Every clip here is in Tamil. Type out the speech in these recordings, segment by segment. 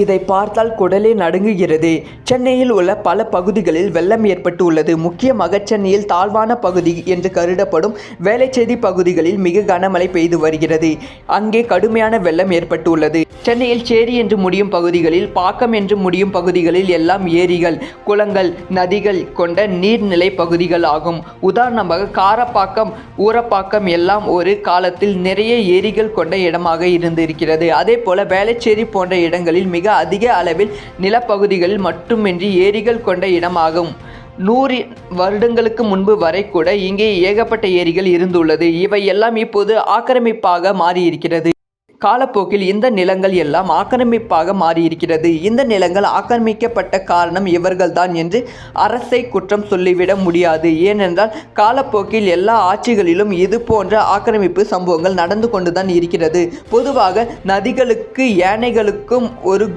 இதை பார்த்தால் குடலே நடுங்குகிறது. சென்னையில் உள்ள பல பகுதிகளில் வெள்ளம் ஏற்பட்டு உள்ளது. முக்கியமாக சென்னையில் தாழ்வான பகுதி என்று கருதப்படும் வேளச்சேரி பகுதிகளில் மிக கனமழை பெய்து வருகிறது. அங்கே கடுமையான வெள்ளம் ஏற்பட்டு உள்ளது. சென்னையில் சேரி என்று முடியும் பகுதிகளில், பாக்கம் என்று முடியும் பகுதிகளில் எல்லாம் ஏரிகள், குளங்கள், நதிகள் கொண்ட நீர்நிலை பகுதிகள் ஆகும். உதாரணமாக காரப்பாக்கம், ஊரப்பாக்கம் எல்லாம் ஒரு காலத்தில் நிறைய ஏரிகள் கொண்ட இடமாக இருந்திருக்கிறது. அதே போல வேளச்சேரி போன்ற இடங்களில் மிக அதிக அளவில் நிலப்பகுதிகளில் மட்டுமின்றி ஏரிகள் கொண்ட இடமாகும். 100 வருடங்களுக்கு முன்பு வரை கூட இங்கே ஏகப்பட்ட ஏரிகள் இருந்துள்ளது. இவை எல்லாம் இப்போது ஆக்கிரமிப்பாக மாறியிருக்கிறது. காலப்போக்கில் இந்த நிலங்கள் எல்லாம் ஆக்கிரமிப்பாக மாறியிருக்கிறது. இந்த நிலங்கள் ஆக்கிரமிக்கப்பட்ட காரணம் இவர்கள்தான் என்று அரசை குற்றம் சொல்லிவிட முடியாது. ஏனென்றால் காலப்போக்கில் எல்லா ஆட்சிகளிலும் இது போன்ற ஆக்கிரமிப்பு சம்பவங்கள் நடந்து கொண்டுதான் இருக்கிறது. பொதுவாக நதிகளுக்கு யானைகளுக்கும் ஒரு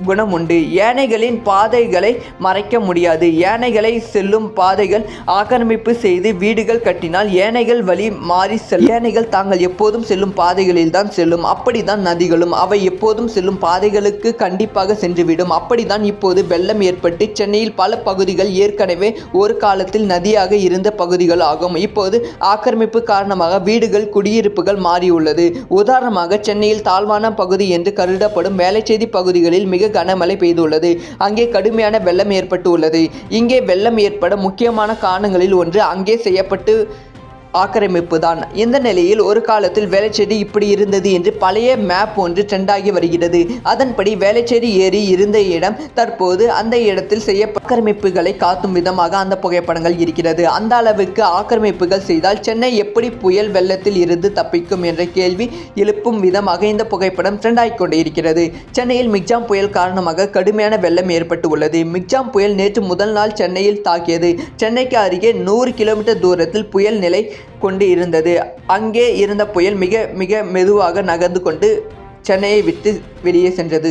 குணம் உண்டு. யானைகளின் பாதைகளை மறைக்க முடியாது. யானைகளை செல்லும் பாதைகள் ஆக்கிரமிப்பு செய்து வீடுகள் கட்டினால் யானைகள் வழி மாறி செல்லும். யானைகள் தாங்கள் எப்போதும் செல்லும் பாதைகளில் தான் செல்லும். அப்படித்தான் நதிகளும் அவை எப்போதும் செல்லும் பாதைகளுக்கு கண்டிப்பாக சென்றுவிடும். அப்படித்தான் இப்போது வெள்ளம் ஏற்பட்டு சென்னையில் பல பகுதிகள் ஏற்கனவே ஒரு காலத்தில் நதியாக இருந்த பகுதிகள் ஆகும். இப்போது ஆக்கிரமிப்பு காரணமாக வீடுகள், குடியிருப்புகள் மாறியுள்ளது. உதாரணமாக சென்னையில் தாழ்வான பகுதி என்று கருதப்படும் வேளச்சேரி பகுதிகளில் மிக கனமழை பெய்துள்ளது. அங்கே கடுமையான வெள்ளம் ஏற்பட்டு உள்ளது. இங்கே வெள்ளம் ஏற்பட முக்கியமான காரணங்களில் ஒன்று அங்கே செய்யப்பட்டு ஆக்கிரமிப்பு தான். இந்த நிலையில் ஒரு காலத்தில் வேளச்சேரி இப்படி இருந்தது என்று பழைய மேப் ஒன்று ட்ரெண்டாகி வருகிறது. அதன்படி வேளச்சேரி ஏரி இருந்த இடம் தற்போது அந்த இடத்தில் ஆக்கிரமிப்புகளை காட்டும் விதமாக அந்த புகைப்படங்கள் இருக்கிறது. அந்த அளவுக்கு ஆக்கிரமிப்புகள் செய்தால் சென்னை எப்படி புயல் வெள்ளத்தில் இருந்து தப்பிக்கும் என்ற கேள்வி எழுப்பும் விதமாக இந்த புகைப்படம் ட்ரெண்டாகி கொண்டே இருக்கிறது. சென்னையில் மிக்ஜாம் புயல் காரணமாக கடுமையான வெள்ளம் ஏற்பட்டு உள்ளது. மிக்ஜாம் புயல் நேற்று முதல் நாள் சென்னையில் தாக்கியது. சென்னைக்கு அருகே 100 கிலோமீட்டர் தூரத்தில் புயல் நிலை கொண்டு இருந்தது. அங்கே இருந்த புயல் மிக மிக மெதுவாக நகர்ந்து கொண்டு சென்னையை விட்டு வெளியே சென்றது.